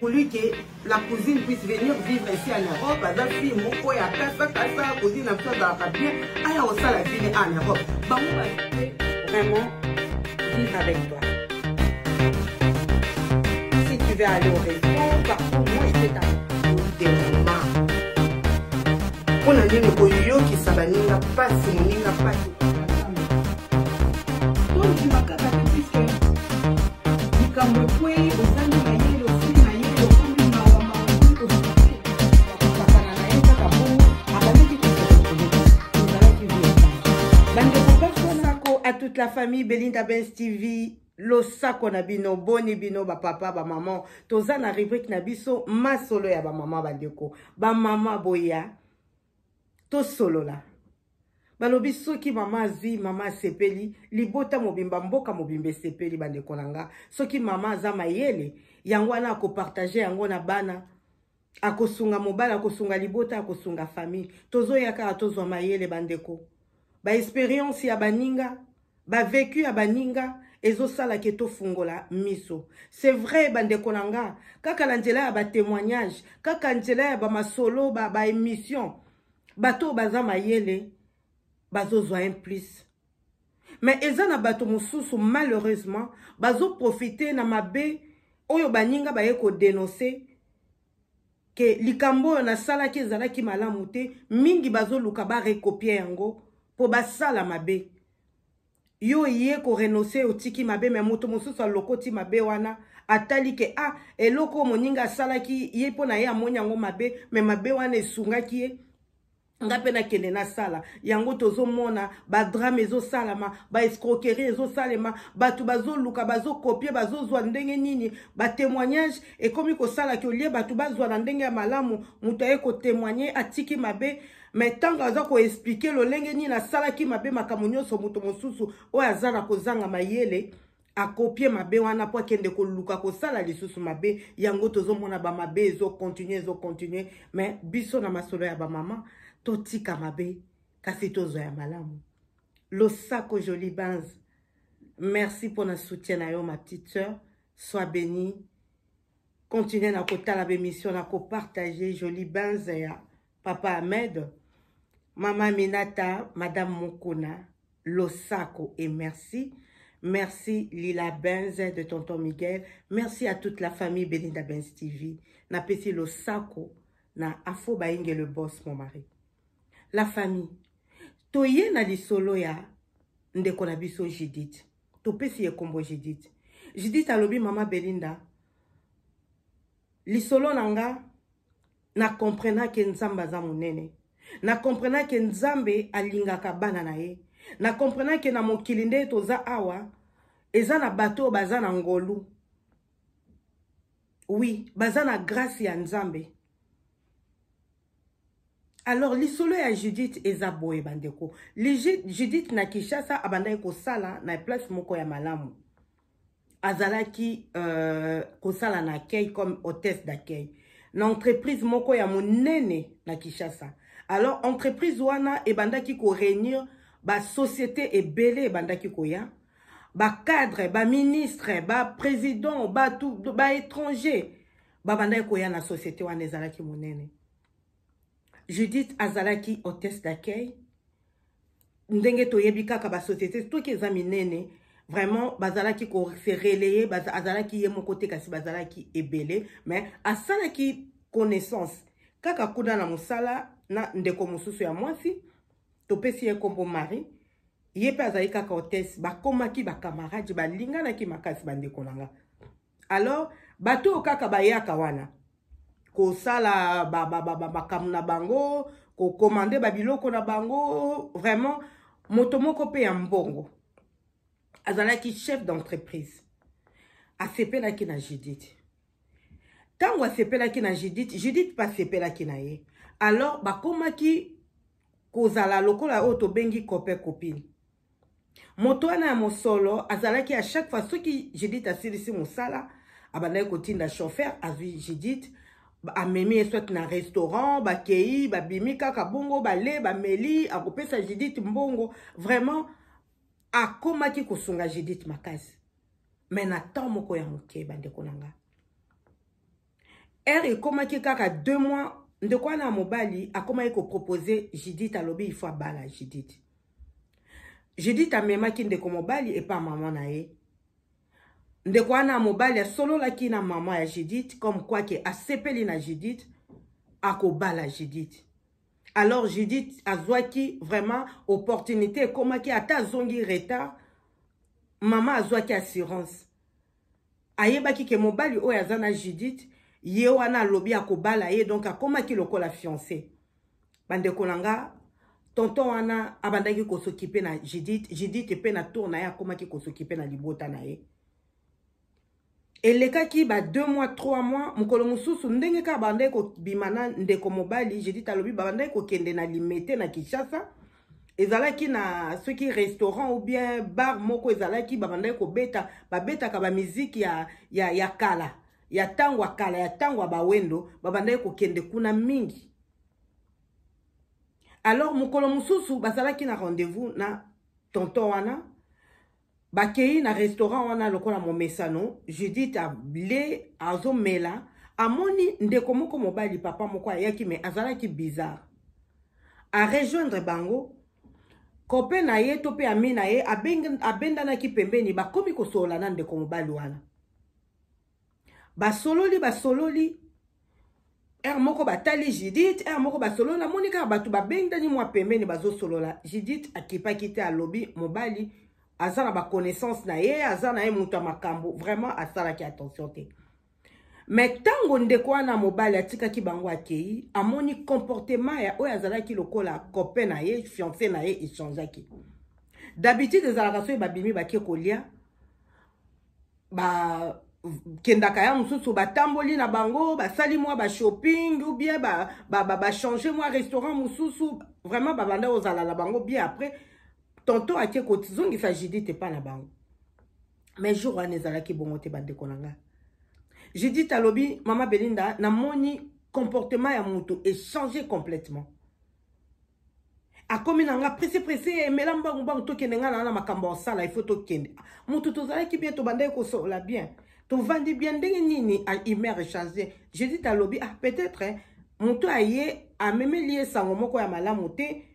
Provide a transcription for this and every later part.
pour lui que la cousine puisse venir vivre ici en Europe. Parce que fille, mon frère, la cousine a fait dans la bien. Aïe, on sait la vie en Europe. Bah, on va vraiment vivre avec toi. Si tu veux aller au resto, partout, moi, je vais t'apporter maman. On a dit que yo qui s'abaninga pas, si on n'a pas tout. Donc, tu m'as capté puisque du Cambodge, au sein de la ville, au sud de la ville, au fond du Mawama, au sud de la ville, au Canada, au Cameroun, à la ville à toute la famille Belinda Benz TV. Lo sako na bino boni bino ba papa ba maman toza na rubrique na biso masolo ya ba maman ba ndeko ba mama boya to solo la balobi soki mama azwi mama sepeli libota mobimba mboka mobimbe sepeli ba ndeko nanga soki mama aza mayele yango wana ko partager yango na bana akosunga mobala akosunga libota akosunga famille tozo yaka tozwa mayele ba ndeko ba experience ya baninga ba vécu ya baninga ezo sala keto fungola miso. C'est vrai bandeko nanga kaka la nzela ya ba témoignage kaka nzela ya ba masolo ba émission bato baza mayele bazo zwa un plus mais ezana bato mususu malheureusement bazo profiter na mabe oyo baninga baye ko dénoncer que likambo na sala ki ezala ki malamu te mingi bazo luka ba recopier yango po basala mabe yo yé ko renoncer au tiki mabe mais moto mosusu lokoti mabe wana atali ke eloko moninga salaki ye pona ye amoni yango mabe mais mabe wana esungaki ye ngape na kende na sala yango tozo mona ba drame ezo salama ba escroquerie ezo salema batu bazo luka bazo copier bazo zwa ndenge nini ba témoignage et comme ko sala ki olie batu bazwa na ndenge ya malamu muto ye ko témoigner atiki mabe. Mais tant que ko expliquer lo lenge ni na sala ki mabe makamonyo so muto mosusu o azana ko zanga mayele a copier mabe wana po kende ko luka ko sala lisusu mabe yango tozo mona ba mabe ezo continuer mais biso na masolo ya ba mama totika mabe kasi tozo ya malamu lo sako Jolie Benz. Merci pour notre soutien na yo ma petite sœur, sois bénie, continuez na kota la émission na ko partager Jolie Benz ya Papa Ahmed, Maman Minata, Madame Mokona, Losako et merci. Merci Lila Benz de Tonton Miguel. Merci à toute la famille Belinda Benz TV. Na pesi Losako, na Afo Bainge le boss, mon mari. La famille. Toye na li solo ya ndeko na biso Judith. To pesi ye kombo Judith. Judith alobi Mama Belinda. Li solo nanga. Na comprena ke nzamba za munene. Na comprena ke nzambe alingaka bana na ye. Na comprena ke na mokili nde toza awa. Eza na bato baza na ngolu. Oui, baza na grâce ya nzambe. Alors, lisolo ya Judith eza boye bandeko. Judith na Kishasa abanda ko sala na place moko ya malamu. Azalaki ko sala na accueil comme hôtesse d'accueil. Na entreprise moko ya monene na Kishasa. Alors entreprise wana ebandaki ko réunir ba société ebele ebandaki ko ya ba cadre, ba ministre, ba président, ba tout ba étranger ba bandaki ko ya na société wana ezalaki monene. Judith azalaki hôtesse d'accueil. Ndenge toyebi kaka ba société tout ki ezaminene vraiment bazalaki ko se relayer bazalaki ye mon côté kasi bazalaki ebele mais asalaki connaissance kaka kuda na musala na ndeko mususu ya mwasi topesi ye kombo mari ye pe azali kaka hôtesse bakomaki ba camarade balingana ki makasi bandeko nanga. Alors bato kaka bayaka wana ko sala bakamuna bango ko commander babiloko na bango vraiment motomoko pe ya mbongo. Azalaki chef d'entreprise. Asepelaki na Judith. Tango asepelaki na Judith, Judith pas sepelaki na ye. Alors bakomaki kozala lokola oto bengi copain copine. Moto wana ya mosolo azalaki à chaque fois soki Judith asilisi mosala abandaki kotinda chauffeur azwi Judith amemi soit na restaurant bakei babimi kaka bongo bale bameli akopesa Judith mbongo vraiment akomaki kosunga Judith makasi. Mais na temps moko ya moke bandeko nanga. ere ekomaki kaka 2 mois ndeko wana mobali akomaki kopropose Judith alobi il faut abala Judith. Judith amemaki ndeko mobali epa mama na ye. Ndeko wana mobali asololaki na mama ya Judith comme quoi que asepeli na Judith akobala Judith. Alors Judith azwaki vraiment opportunité ekomaki ata zongi retard mama azwaki assurance. Ayebaki ke mobali oyo aza na Judith ye wana alobi akobala ye donc akomaki lokola fiancé. Bandeko nanga tonton wana abandaki kosokipe na Judith pe na tour na ye akomaki kosokipe na libota na ye. Elekaki ba 2 mois 3 mois mukolo mususu ndenge ka bandai ko bimana ndeko mobali Judith alobi bandai ko kende na limete na Kinshasa. Ezalaki na ceux qui restaurant ou bien bar moko ezalaki bandai ko beta ka ba musique ya kala ya tango kala ya tango ba wendo bandai ko kende kuna mingi. Alors mukolo mususu bazalaki na rendez-vous na tonton wana bakei na restaurant wana lokola momesano Judith able azomela amoni ndeko moko mobali papa moko ayaki me azalaki bizarre a rejoindre bango kope na ye to pe ami na ye abendanaki pembeni bakomi kosola na ndeko mobali wana basololi moko batali Judith moko basolola monika batu babendani mwa pembeni bazosolola Judith akipaki te alobi mobali azana ba connaissance na ye azana ye mutu makambo vraiment asala ki attention te. Mais tango ndeko wana mobali atikaki bango akei amoni comportement ya oyo azalaki lokola copain na ye fiancé na ye échangeaki. D'habitude ezalaka so babimi bakie kolia ba kendaka ya mususu batamboli na bango basali mwa ba shopping ou bien ba changer mwa restaurant mususu vraiment babanda ozala la bango bien après tonton akie kotizongi sa Judith pas na bango. Mais jour wana ezalaki bongo te bandeko nanga. Judith alobi mama Belinda na moni comportement ya mutu et changé complètement. Akomi nanga pressé melamba ngomba to kende ngana na makambo sala il faut to kende. Mutu tozalaki bien to bandai ko so la bien. To vandi bien ndenge nini a humeur changer. Judith alobi peut-être mutu aye a meme lié sango moko ya malamu te.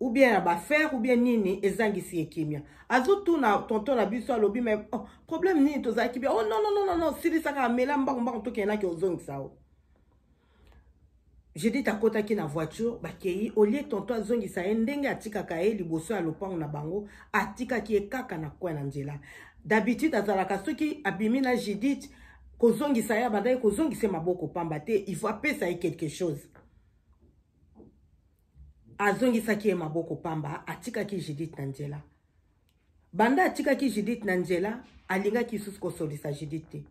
Ou bien ba faire ou bien nini ezangisi ekimia azutu na tonton na biso alobi mais problème nini tozaki bien oh non sili saka melamba ngomba to kena ki ozongisa o. J'ai dit takota ki na voiture bakei olie tonton azongisa ndenge atika ka e liboso ya lopango na bango atika ki ekaka na kwa na nzela. D'habitude azalaka soki abimi na Judith kozongisa ya bandai kozongisa maboko pamba te il faut apesa quelque chose. Azongisa ki maboko pamba atika ki Judith na nzela. Banda atika ki Judith na nzela alinga ki susu kosolisa Judith te.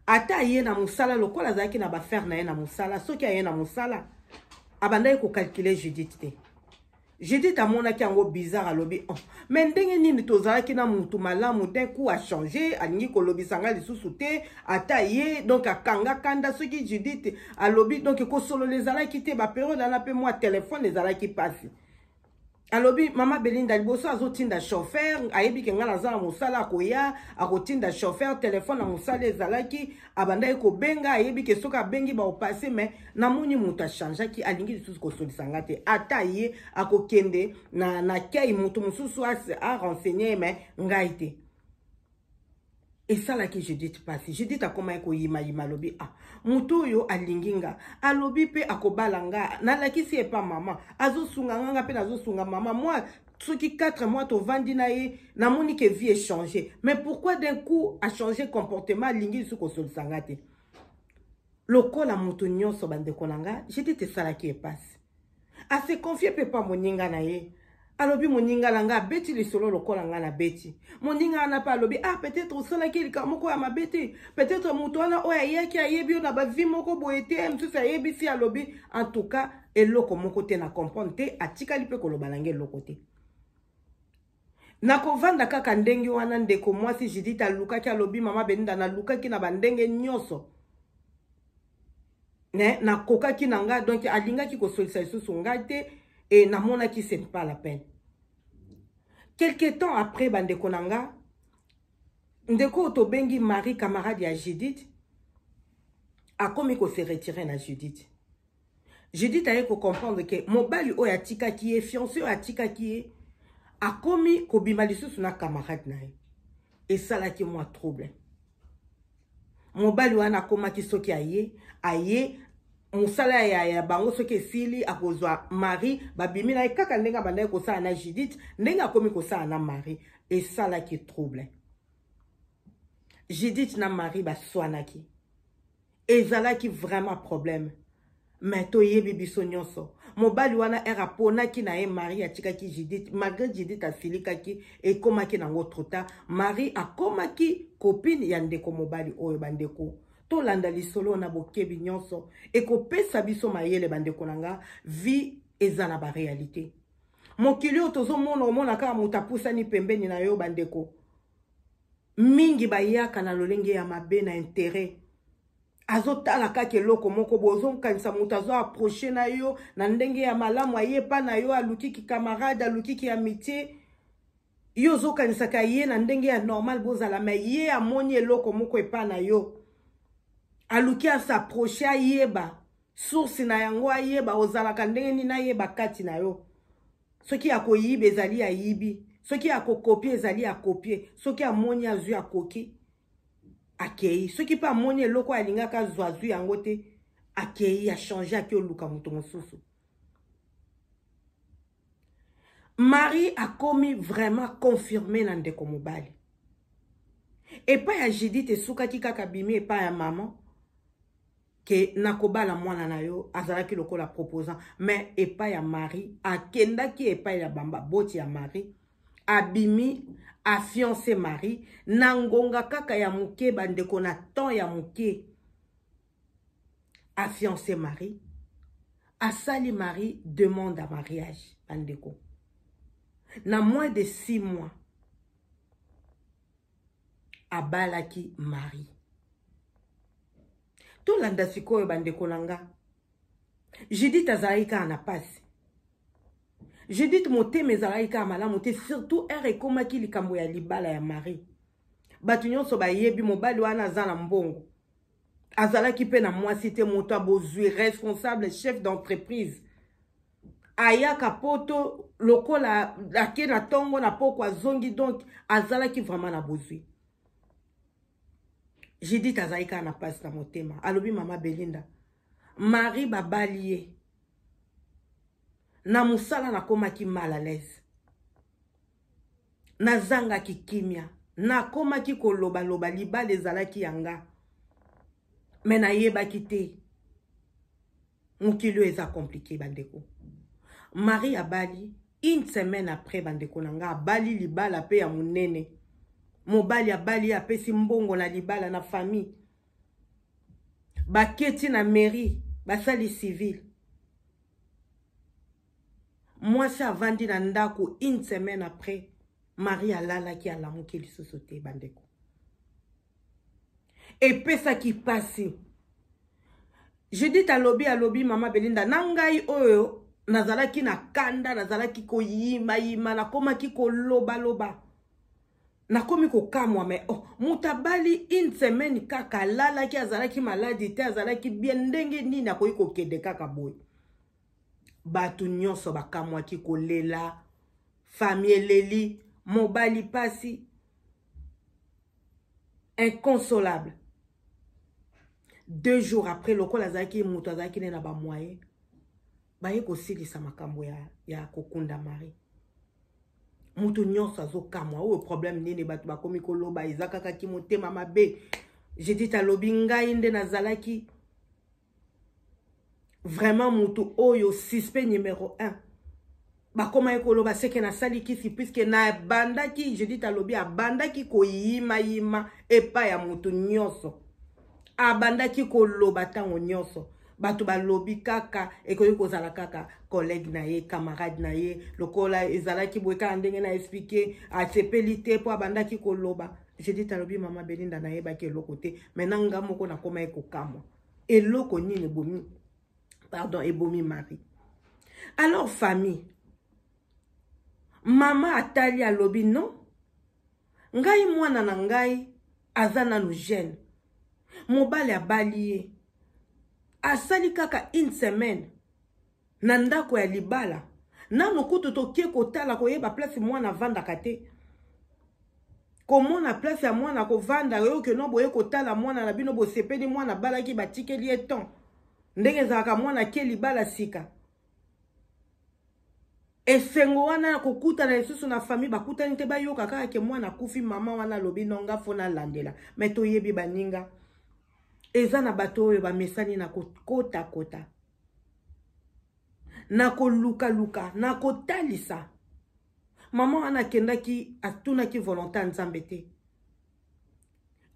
Ata ye na musala lokola zaki na ba faire na ye na musala soki aye na musala abanda ko calculer Judith te. Judith amona ki ango bizarre alobi mais ndenge nini tozalaki na mutu malamu d'un coup a changé alingi ko lobi sanga lisusu te ata ye donc akanga kanda soki Judith alobi donc ko solo les alaki te ba période na pe moi téléphone les alaki passe alobi mama Belinda liboso azotinda chauffeur ayebi ke ngala za musala koya akotinda chauffeur téléphone na musala ezalaki abanda ko benga ayebi ke soka bengi ba opasser mais na moni muta changea ki alingi lisusu ko solisanga te ata ye akokende na kei mutu mususu a renseigner mais ngaite. Et ça là que Judith passe. Judith a comment ko yima lobi mutu yo alinginga alobi pe akobalanga na la ki si pas maman azo sunga nganga pe nazo sunga maman moi soki 4 mois to vandi na ye na moni que vie est changé mais pourquoi d'un coup a changé comportement lingi su ko solisanga te lokola mutu nyonso bande konanga Judith ça là qui passe a se confier pe pas moninga na ye. Alobi moninga langa beti lisolo lokola nga na beti. Moninga na pa alobi peut-être osala ki likamoko ya mabeti. Peut-être mutu wana oya yeki ayebi na ba vie moko boete msusa ayebi si alobi en tout cas eloko moko te na comprendre te atika lipe koloba nange eloko te. Na kovanda kaka ndenge wana ndeko mwasi Judith aluka ki alobi mama Belinda na luka ki na bandenge nyonso. Na koka ki nanga donc alinga ki ko solisa isusu ngate. Et namona qui c'est pas la peine. Quelque temps après bande konanga ndeko otobengi mari camarade ya Judith akomi ko se retirer na Judith. Judith aye ko comprendre que mobali oyo atikaki ye, fiancé oyo atikaki ye, akomi ko bima lisusu na camarade na ye. Esalaki mwa trouble. Mobali wana akomaki soki aye musala ya bango soki esili akozwa Marie babimi na ye kaka ndenga banda kosala na Judith ndenga akomi kosala na Marie esalaki trouble. Judith na Marie baswanaki. Ezalaki vraiment problème. Mais toyebi biso nyonso. Mobali wana eraponaki na ye Marie atikaki Judith. Malgré Judith asilikaki ekomaki nango trop tard. Marie akomaki copine ya ndeko mobali oyo bandeko. To landa lisolo na bokebi nyonso. Ekopesa biso mayele bandeko nanga. Vie eza na ba réalité. Mokili otozo mona kaka mutapusa ni pembeni na yo bandeko. Mingi bayaka na lolenge ya mabe na intérêt. Azotala kake loko moko bozo kanisa mutazo approcher na yo na ndenge ya malamu ayepa na yo alukiki camarade alukiki amitié yo zo kanisa ka ye na ndenge ya normal bozala mais ye amoni loko moko epa na yo aluki s'approcher ayeba source na yango ayeba ozala ka ndenge ni na yeba kati na yo soki akoyiba ezali ayibi soki akokopier ezali akopier soki amoni azu akoki akei soki pa amoni eloko alingaka zwazu yango te akei a changer aki oluka moto mosusu. Marie a komi vraiment confirmé na ndeko mobali. Epa ya Judith esukaki kaka bimi epa ya maman ke nakobala mwana na yo azalaki lokola proposant mais epa ya Marie akendaki epa ya bamba boti ya Marie abimi a fiancé Marie nangonga kaka ya muke bandeko na temps ya muke a fiancé Marie a sali Marie demande à mariage bandeko na moins de 6 mois a balaki Marie to landa sikoyo bandeko nanga Judith azalika na pasi Judith motema ezalaki kaka malamu te surtout ere ekomaki likambo ya libala ya Marie. Batu nyonso bayebi mobali wana aza na mbongo. Azalaki pe na mwasi te moto abozwi responsable chef d'entreprise. Ayaka poto lokola ake na tongo na poko azongi donc azalaki vraiment na bozwi. Judith azalaki kaka na pasi na motema. Alobi mama Belinda. Marie babali ye. Na musala na komaki mal à l'aise. Na zanga ki kimia. Na komaki koloba loba libala ezalaki yanga. Mais na yeba kite. Mukilo eza compliqué bandeko. Marie abali. Une semaine après bandeko nanga abali libala pe ya munene. Mobali abali apesi mbongo na libala na famille. Baketi na mairie. Basali civil. Moi, ça vandi na ndako une semaine après. Marie alala ki alamuki lisusu te bandeko. Et pesa ki pasi. Je dis alobi mama Belinda nangai oyo nazalaki na kanda nazalaki ko yima na koma ki ko loba. Na komi ko kamwa me mutabali une semaine kaka lala ki azalaki maladi te azalaki bien ndenge nini na koyi ko kede kaka boy. Batu nyonso bakamwaki kolela famille leli mobali pasi inconsolable. 2 jours après lokola azaki muto azaki na ba moyen baye ko silisa makambo ya kokunda Marie muto nyonso azokamwa o problème nini batu bakomi koloba ezakaka ki motema mabe. Je dis talobi ngai nde nazalaki vraiment mutu oyo suspect numéro 1. Bakoma ekoloba seke na sali kisi puisque na bandaki je dis talobi abandaki ko yima epa ya mutu nyonso. Abandaki koloba tango nyonso. Batu balobi kaka ekoyi kozala kaka collègue na ye camarade na ye lokola ezalaki boeka ndenge na expliquer asepeli te po abandaki koloba. Je dis talobi mama Belinda na yeba ke lokote maintenant nga moko na koma ekokamwa. Eloko nini bomi pardon, ebomi Marie. Alors, famille, maman atali alobi non. Ngai mwana na ngai azana nou jeune. Mobali abali ye. asali kaka une semaine na ndako ya libala nano kutu tokie kotala koyeba place mwana vandaka te komona place ya mwana kovanda yo ke no boye kotala mwana na bino bosepeli mwana balaki batikeli eton ndenge ezalaka mwana ke libala sika esengo wana kokutana lisusu na famille bakutani te bayoka kaka ke mwana kufi mama wana lobi nonga fona landela me toyebi baninga eza na bato oyo bamesani na kota na koluka na kotalisa mama wana akendaki atunaki volonté ya nzambe te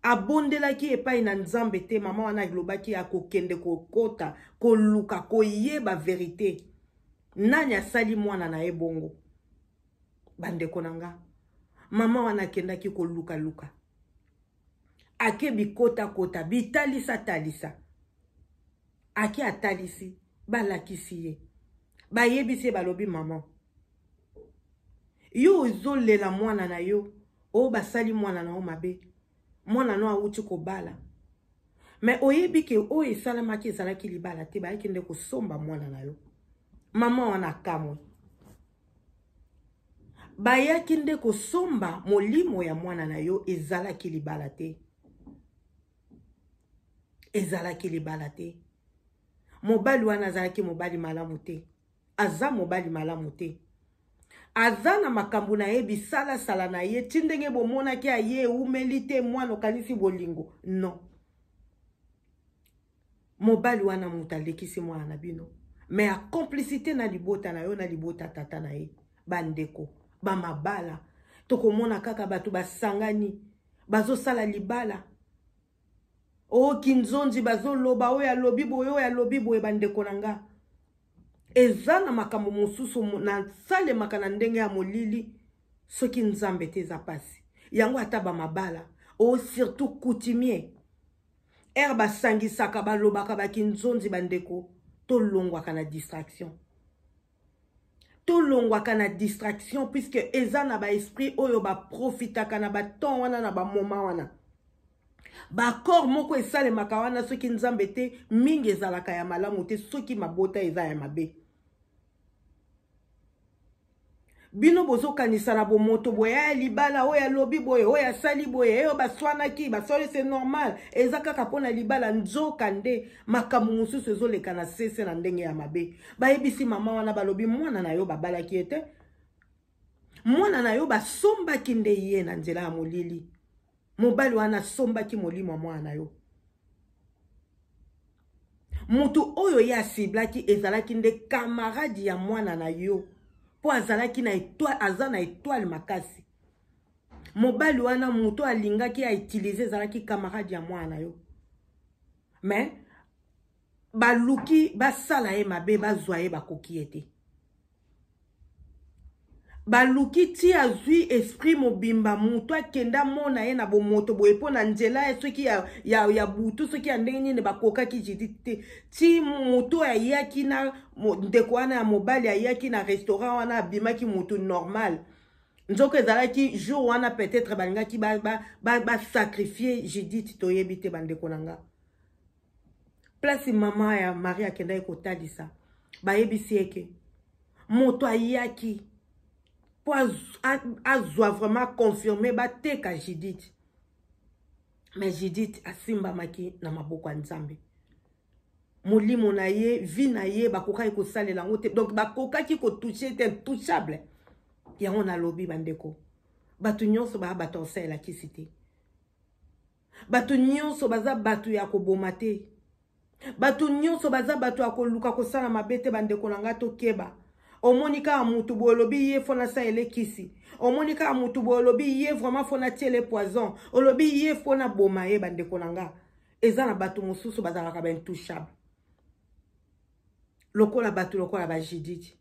abondelaki epai na nzambe te mama wana alobaki akokende kokota koluka koyeba verité nani asali mwana na ye bongo bandeko na nga mama wana akendaki koluka ake bikota bitalisisa ake atalisi balakisi ye bayebisi ye balobi mama yo ozolela mwana na yo o basali mwana na yo mabe mwana no awuti kobala me oyebi ke oyo esalamaki ezalaki libala te bayaki nde kosomba mwana na yo mama wana kamwe bayaki nde kosomba molimo ya mwana na yo ezalaki libala te mobali wana azalaki mobali malamu te aza mobali malamu te aza na makambo na ye bisalasala na ye ti ndenge bomonaki aye eumeli te mwana okanisi bolingo non mobali wana moto alekisi mwana na bino me acomplicité na libota na yo na libota tata na ye bandeko bamabala tokomona kaka bato basangani bazosala libala o kinzonzi bazoloba oyo alobi boye bandeko na nga eza na makambo mosusu na salemaka na ndenge ya molili soki nzambe te eza pasi yango ata bamabala o surtout coutumier basangisaka balobaka bakinzonzi bandeko tolongwaka na distraction puisque eza na baesprit oyo baprofitaka na baton wana na bamoma wana bakor moko esalemaka wana soki nzambe te mingi ezalaka ya malamu te soki mabota eza ya mabe bino bozokanisa na bomoto boye ya libala oyo alobi boye oyo asali boye eyo baswanaki basoli c'est normal eza kaka mpona libala nzoka nde makambo mosusu ezoleka na sese na ndenge ya mabe bayebisi mama wana balobi mwana na yo babalaki ete mwana na yo basombaki nde ye na nzela ya molili mobali wana asombaki molimo mwana na yo mutu oyo ye asiblaki ezalaki nde kamaradi ya mwana na yo po azalaki na aza na étoile makasi mobali wana mutu alingaki autilize ezalaki kamaradi ya mwana na yo mais baluki basala ye mabe bazwa ye bakoki ete baluki ti azwi esprit mobimba mutu akenda mona ye na bomoto boye mpo na nzela ye soki ya butu soki ya ndenge nini bakokaki Judith te ti mutu ayaki na ndeko wana ya mobali ayaki na restaurant wana abimaki mutu normal nzoko ezalaki jour wana peut-être balingaki basacrifier Judith toyebi te bandeko na nga place mama ya Marie akendaki kotalisa bayebisi eke moto ayaki po azwa vraiment confirmer bateka Judith mais Judith asimbamaki na maboko ya nzambe molimo na ye vi na ye bakokaki kosalela yango te donc bakokaki kotouche te intouchable yango nalobi bandeko bato nyonso baya bato osalelakisi te bato nyonso baza bato ya koboma te bato nyonso baza bato ya koluka kosala mabe te bandeko na nga tokeba omonika ya mutu bolobi ye fona sa elekisi omonika ya mutu bolobi ye vraiment fona tiele poison olobi ye fona boma ye bandeko na nga eza na bato mosusu bazalaka ba intouchable lokola bato lokola ba Judith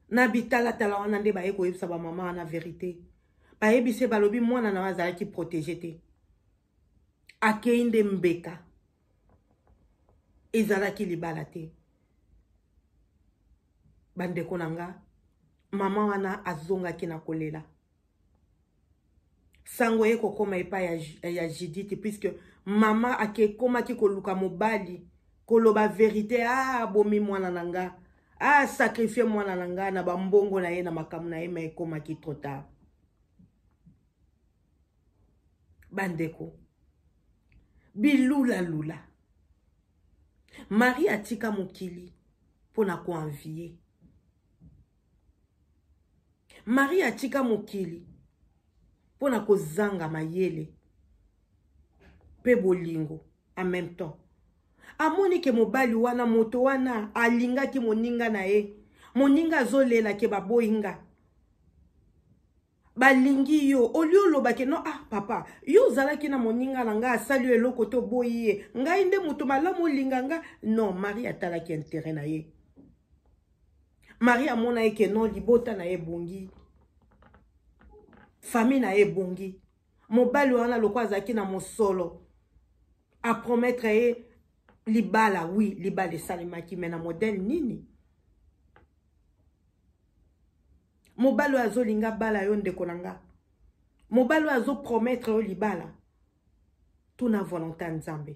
na bitala wana nde baye koyebisa ba mama wana vérité bayebise balobi mwana na azalaki protégé te akei nde mbeka ezalaki libala te bandeko na nga mama wana azongaki na kolela sango ye kokoma epa ya Judith puisque mama akekomaki koluka mobali koloba vérité bomi mwana nanga sacrifier mwana nanga na bambongo na ye na makamu na ye ma ekomaki trop tard. Bandeko bilula lula Marie atika mokili pona ko envier. Marie atika mokili pona ko zanga mayele pe bolingo en même temps. Amoni ke mobali wana moto wana alinga ki moninga na ye. Moninga zolela ke baboinga. Balingi yo olio loba ke no papa yo zala ki na moninga na nga asali eloko to boye ngai nde moto malamu linganga. Non, Marie atala ki intérêt na ye. Marie amona ye ke non libota na ye bongi. Famille na ye bongi. Mobali wana loko azaki na mosolo. A promettre ye libala, oui, libala salimaki mena modèle nini. Mobalo azo linga bala yo ndeko nanga. Mobalo azo promettre yo libala. Tuna volonté nzambe.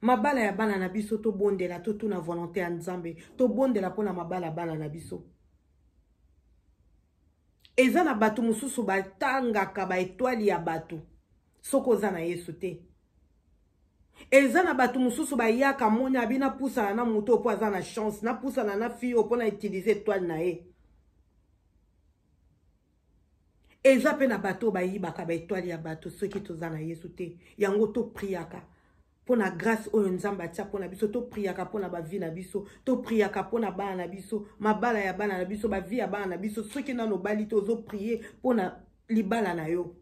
Mabala ya bana na biso to bondela to tuna volonté nzambe. To bondela pona mabala bana na biso. Eza na batu mususu batanga ka ba étoile ya batu. Soko za na Yesu te. Eza na batu mususu ba yaka moni abina pousa na muto po aza na chance na pousa na fille po na utiliser étoile na ye. Eza pe na bato ba yibaka ba étoile ya bato soki toza na Yesu te. Yango to priaka po na grâce oyo nzamba tia po na biso to priaka po na ba vie na biso to priaka po na bana na biso mabala ya bana na biso ba vie ya bana na biso soki na no bali to zo prier po na libala na yo.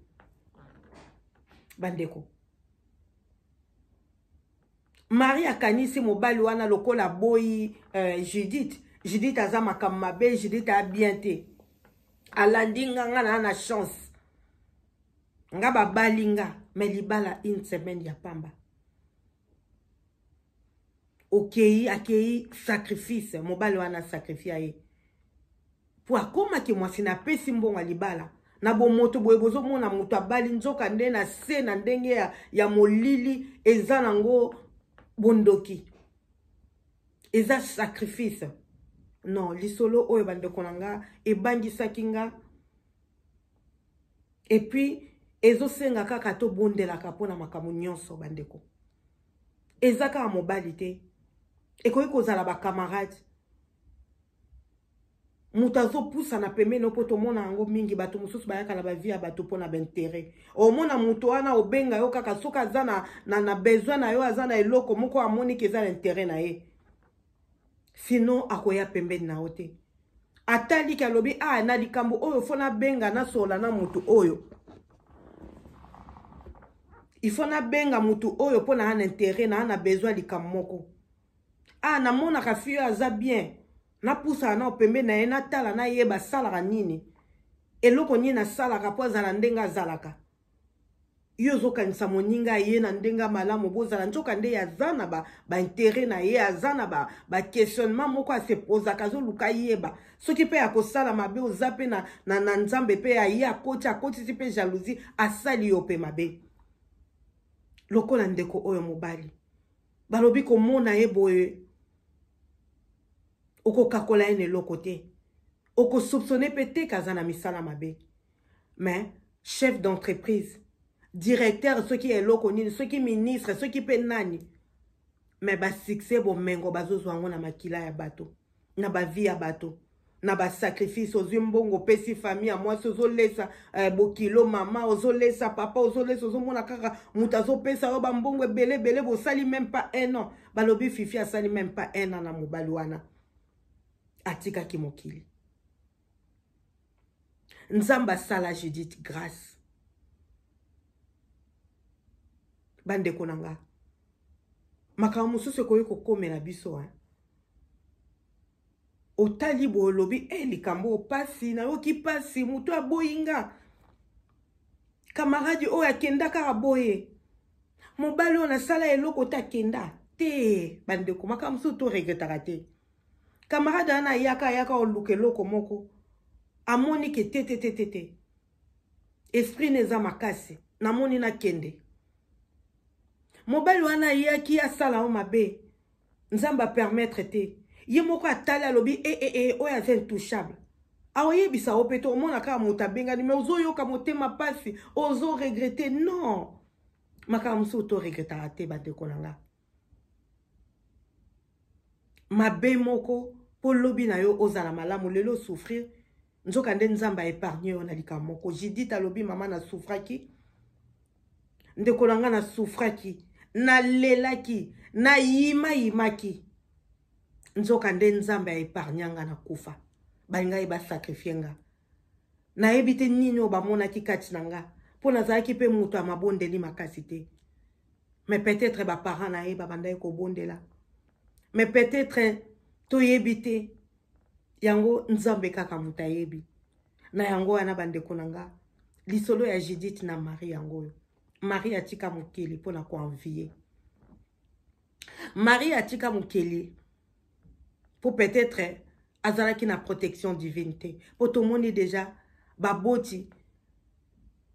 Bandeko Marie akanisi mobali wana lokola boyi Judith. Judith aza makambo mabe, Judith a bien te. Alandinga nga na chance. Nga babalinga me libala une semaine ya pamba. Akei sacrifice, mobali wana sacrifice ye. Po akoma ki mwasi na pesi mbonga libala. Na bo moto boye bozo mona moto abali nzoka nde na se na ndenge ya molili eza nango bondoki. Eza sacrifice. Non, lisolo oyo bandeko nanga ebandisaki nga. Et puis ezo senga kaka to bondelaka pona makambo nyonso bandeko. Eza ka mobali te. Ekoki kozala ba camarade. Mutazo pousa na peme no poto mona yango mingi bato mususu bayaka na ba vie ya bato pona ba intérêt. O mona muto wana obenga yo kaka soka za na besoin na yo aza na eloko moko amoni ke za intérêt na ye. Sinon akoya pembe na ote. Atali ka lobi na likambo oyo fona benga na sola na mutu oyo. Il faut na benga mutu oyo pona ana intérêt na besoin likambo moko. Na mona ka fiyo aza bien. Na pousa na opembe na ye na tala na yeba salaka nini. Eloko nini na salaka po azala ndenga azalaka. Yo zokanisa moninga ye na ndenga malamu bozala nzoka nde ya zana ba intérêt na ye azana ba questionnement moko a se posa kazo luka yeba. Soki pe akosala mabe ozape na nzambe pe ya ye akoti si pe jalousie asali yo pe mabe. Lokola ndeko oyo mobali. Balobi ko mona ye boye. Oko kakola ene lokote. Oko soupçonner pete kazana misala mabe. Mais chef d'entreprise, directeur, ceux qui est lokonini, ceux qui ministre, ceux qui penani. Mais ba succès bo mengo bazozo na makila ya bato. Na ba vie ya bato. Na ba sacrifice ozimbongo pesi famille moi sozo lesa bokilo mama ozo lesa papa ozo lesa ozo mona kaka mutazo pesa yo ba mbongo belé bo sali même pas un an. Balobi fifi a sali même pas un an na mobali wana. Atika ki mokili. Nzamba sala Judith grâce. Bande konanga. Makambo mususu koyo kokomela biso Otali bo lobi likambo pasi na yoki pasi mutu aboyinga. Camarade o akenda ka aboye. Mobali ona sala eloko ta kenda. Te bande ko makambo mususu to regretaka te. Camarade ana yaka oluke loko moko. Amoni ke te. esprit neza makasi namoni na kende mobali wana yaki asala o mabe nzamba permettre te ye moko atali alobi oyo aza intouchable aoyebisa o peto omona kaka moto abengani me ozoyoka motema pasi ozo regrete non makambo mosusu to regretaka te bandeko na nga mabe moko po lobi na yo ozala malamu lelo souffrir nzoka nde nzamba épargne yo na likambo moko Judith alobi mama na souffraki ndeko na nga na souffraki na lelaki na yimaki nzoka nde nzamba épargne nga na kufa balingai ba sacrifier nga nayebi te nini obamonaki kati na nga po nazalaki pe moto ya mabondeli makasi te mais peut-être ba parents na ye babandaki kobondela mais peut-être toyebi te yango nzambe kaka moto ayebi na yango wana bandeko na nga lisolo ya Judith na Marie yango Marie atika mokeli pona koenvier Marie atika mokeli pour peut-être azalaki na protection divine te po tomoni déjà baboti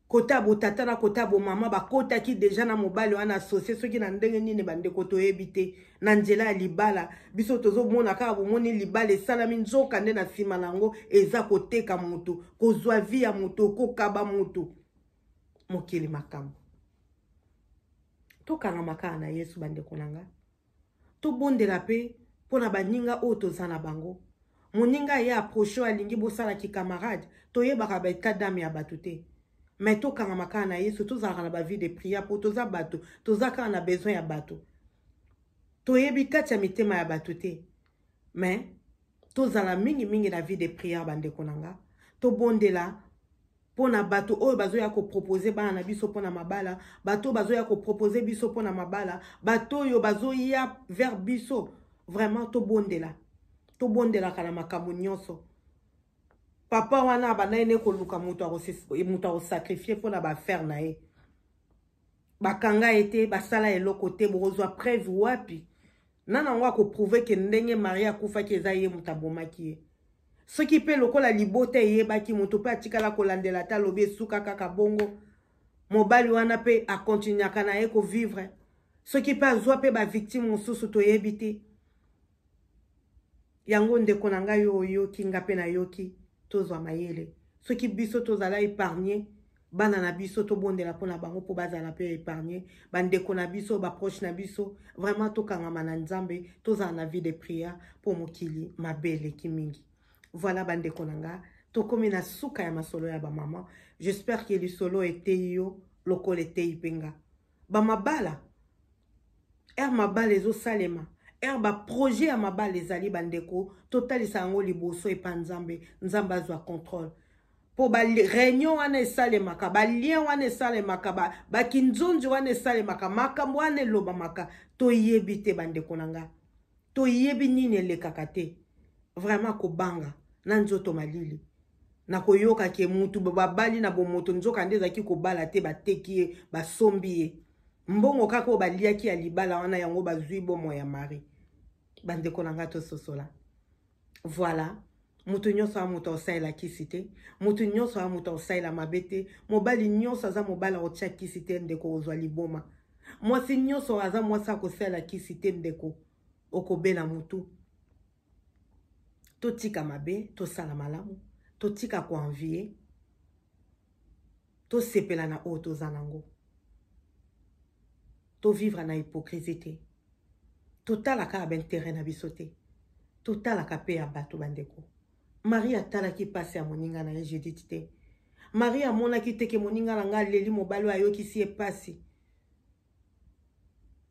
kota bo tata na kota bo mama bakotaki déjà na mobali wana associé soki na ndenge nini bandeko toyebi te na nzela ya libala biso tozomona kaka bomoni libala esalami nzoka nde na nsima nango eza koteka moto kozwa vi ya moto kokaba moto mokili makambo tokanga kaka na Yesu bandeko na nga tobondela pe mpona baninga oyo toza na bango moninga ye approche alingi bosalaki camarade toyebaka baetat d'âme ya bato te mais tokanga makana na Yesu tozalaka na bavie de prière po toza bato toza kaka na besoin ya bato toyebi kati ya mitema ya bato te mais tozala mingi na vie de prière bandeko na nga tobondela pona bato oyo bazoya kopropose bana na biso pona mabala bato bazoya kopropose biso pona mabala bato oyo bazoya vers biso vraiment tobondela kana makambo nyonso papa wana abanaine koluka moto akosakrifie pona baaffaire na ye bakanga ete basala eloko te bokozwa preuve wapi nana ngo akoprouve ke ndenge Marie akufaki eza ye moto abomaki ye soki pe lokola libota eyebaki moto pe atikala kolandela ta lobi esuka kaka bongo mobali wana pe akontinuaka na ye kovivre soki pe azwa pe bavictime mosusu toyebi te yango ndeko na ngai oyoki nga pe na yoki tozwa mayele soki biso tozala épargné bana na biso tobondela mpona bango mpo bazala pe épargné bandeko na biso baproche na biso vraiment tokangama na nzambe tozala na vie de prière mpo mokili mabe eleki mingi. Voilà bandeko na nga tokomi na suka ya masolo ya bamama. J'espère que lisolo etei yo lokola etei penga bamabala mabala ezosalema ba projet ya mabala ezali bandeko totalisa yango liboso epa nzambe azwa contrôle po ba réunion wana esalemaka ba lien wana esalemaka ba kinzonzi wana esalemaka makambo wana elobamaka toyebi te bandeko na nga toyebi nini elekaka te vraiment kobanga na nzoto malili na koyoka ke mutu babali na bomoto nzoka nde ezaki kobala te bateki ye basombi ye mbongo kaka oyo baliaki ya libala wana yango bazwi bomo ya Marie bandeko na nga tososola. Voilà mutu nyonso a mutu osaela kisi te mutu nyonso a mutu osaela mabe te mobali nyonso aza mobali akotia kisi te ndeko ozwa liboma mwasi nyonso aza mwasi akosala kisi te ndeko okobela mutu totika mabe tosala malamu totika koenvier tosepela na oyo toza nango tovivre na hypocrisie te totalaka baintere na biso te totalaka pe ya bato bandeko. Marie atalaki pasi ya moninga na ye Judith te. Marie amonaki te ke moninga na nga leli mobali ayokisi ye pasi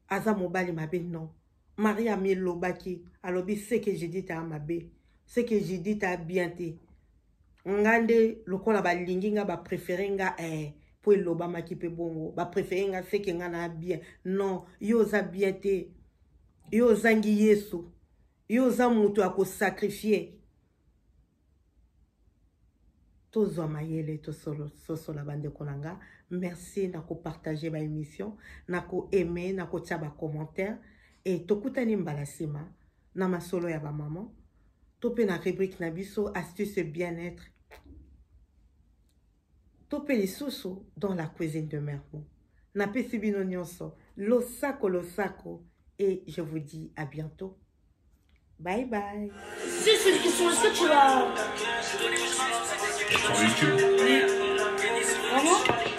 aza mobali mabe non. Marie amilobaki alobi se ke Judith a mabe se ke Judith a bien te ngande lokola balingi nga ba préférer nga po elobamaki pe bongo ba préférer nga se ke nga na bien non yo za bien te yo zangi Yesu yo za mutu akosakrifie tozwa mayele tosola bandeko na nga. Merci na ko partager ba émission na ko aimer na ko tia ba commentaire et tokutani mbala sima na masolo ya ba maman tope na rubrique na biso astuce bien-être Tope les sous dans la cuisine de Mermo. Napesi bino nyonso. Losako. Et je vous dis à bientôt. Bye bye. C'est une question, est-ce que tu vas... Sur YouTube. Vraiment?